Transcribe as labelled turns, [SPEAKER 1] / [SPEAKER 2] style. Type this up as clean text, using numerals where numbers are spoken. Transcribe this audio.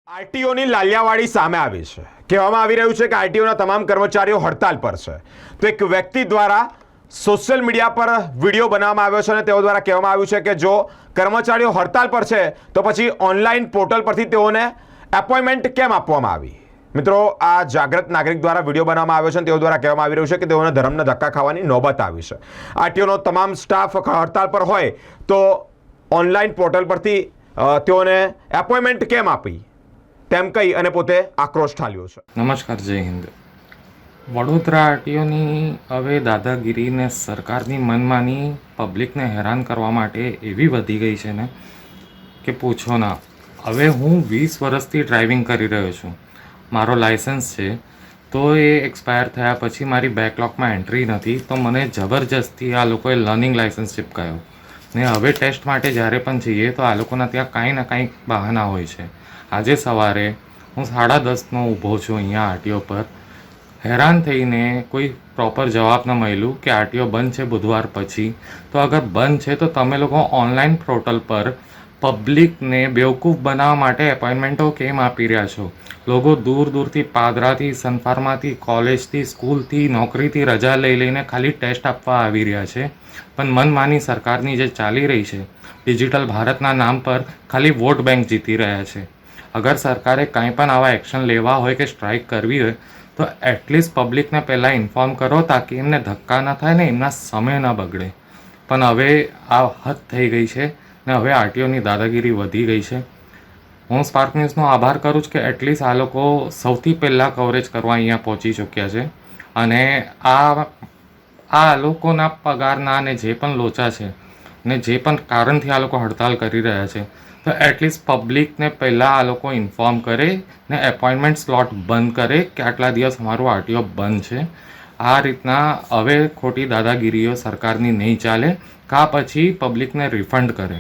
[SPEAKER 1] આરટીઓની લાલિયાવાડી સામે આવી છે। કહેવામાં આવી રહ્યું છે કે આરટીઓના તમામ કર્મચારીઓ હડતાલ પર છે। તો એક વ્યક્તિ દ્વારા સોશિયલ મીડિયા પર વિડીયો બનાવવામાં આવ્યો છે અને તેઓ દ્વારા કહેવામાં આવ્યું છે કે જો કર્મચારીઓ હડતાલ પર છે તો પછી ઓનલાઈન પોર્ટલ પરથી તેઓને એપોઇન્ટમેન્ટ કેમ આપવામાં આવી। મિત્રો, આ જાગૃત નાગરિક દ્વારા વિડીયો બનાવવામાં આવ્યો છે અને તેઓ દ્વારા કહેવામાં આવી રહ્યું છે કે તેઓને ધર્મના ધક્કા ખાવાની નોબત આવી છે। આરટીઓનો તમામ સ્ટાફ હડતાલ પર હોય તો ઓનલાઈન પોર્ટલ પરથી તેઓને એપોઇન્ટમેન્ટ કેમ આપી તેમ કહી અને પોતે આક્રોશ ઠાલ્યો છે।
[SPEAKER 2] નમસ્કાર, જય હિન્દ। વડોદરા આરટીઓની હવે દાદાગીરીને સરકારની મનમાની પબ્લિકને હેરાન કરવા માટે એવી વધી ગઈ છે ને કે પૂછો ના। હવે હું 20 વર્ષથી ડ્રાઇવિંગ કરી રહ્યો છું, મારો લાયસન્સ છે, તો એ એક્સપાયર થયા પછી મારી બેકલોગમાં એન્ટ્રી નથી, તો મને જબરજસ્તી આ લોકોએ લર્નિંગ લાયસન્સ ચીપકાયો ને હવે ટેસ્ટ માટે જ્યારે પણ જઈએ તો આ લોકોના ત્યાં કાંઈ ના કાંઈ બહાના હોય છે। આજે સવારે હું 10:30નો ઊભો છું અહીંયા આરટીઓ પર, હેરાન થઈને કોઈ પ્રોપર જવાબ ન મળ્યું કે આરટીઓ બંધ છે બુધવાર પછી। તો અગર બંધ છે તો તમે લોકો ઓનલાઈન પોર્ટલ પર પબ્લિકને બેવકૂફ બનાવવા માટે એપોઇન્ટમેન્ટો કેમ આપી રહ્યા છો? લોકો દૂર દૂરથી પાદરાથી, સનફાર્માથી, કોલેજથી, સ્કૂલથી, નોકરીથી રજા લઈ લઈને ખાલી ટેસ્ટ આપવા આવી રહ્યા છે, પણ મનમાની સરકારની જે ચાલી રહી છે ડિજિટલ ભારતના નામ પર ખાલી વોટ બેંક જીતી રહ્યા છે। અગર સરકારે કંઈ પણ આવા એક્શન લેવા હોય કે સ્ટ્રાઇક કરવી હોય તો એટલીસ્ટ પબ્લિકને પહેલાં ઇન્ફોર્મ કરો તાકી એમને ધક્કા ન થાય ને એમના સમય ન બગડે। પણ હવે આ હદ થઈ ગઈ છે ને હવે આરટીઓની દાદાગીરી વધી ગઈ છે। હું સ્પાર્ક ન્યૂઝનો આભાર કરું છું કે એટલીસ્ટ આ લોકો સૌથી પહેલાં કવરેજ કરવા અહીંયા પહોંચી ચૂક્યા છે અને આ લોકોના પગારના ને જે પણ લોચા છે ને જે પણ કારણથી આ લોકો હડતાલ કરી રહ્યા છે તો એટલીસ્ટ પબ્લિકને પહેલાં આ લોકો ઇન્ફોર્મ કરે ને એપોઇન્ટમેન્ટ સ્લોટ બંધ કરે કે આટલા દિવસ અમારું આરટીઓ બંધ છે। આ રીતના હવે ખોટી દાદાગીરીઓ સરકારની નહીં ચાલે, કાં પછી પબ્લિકને રિફંડ કરે।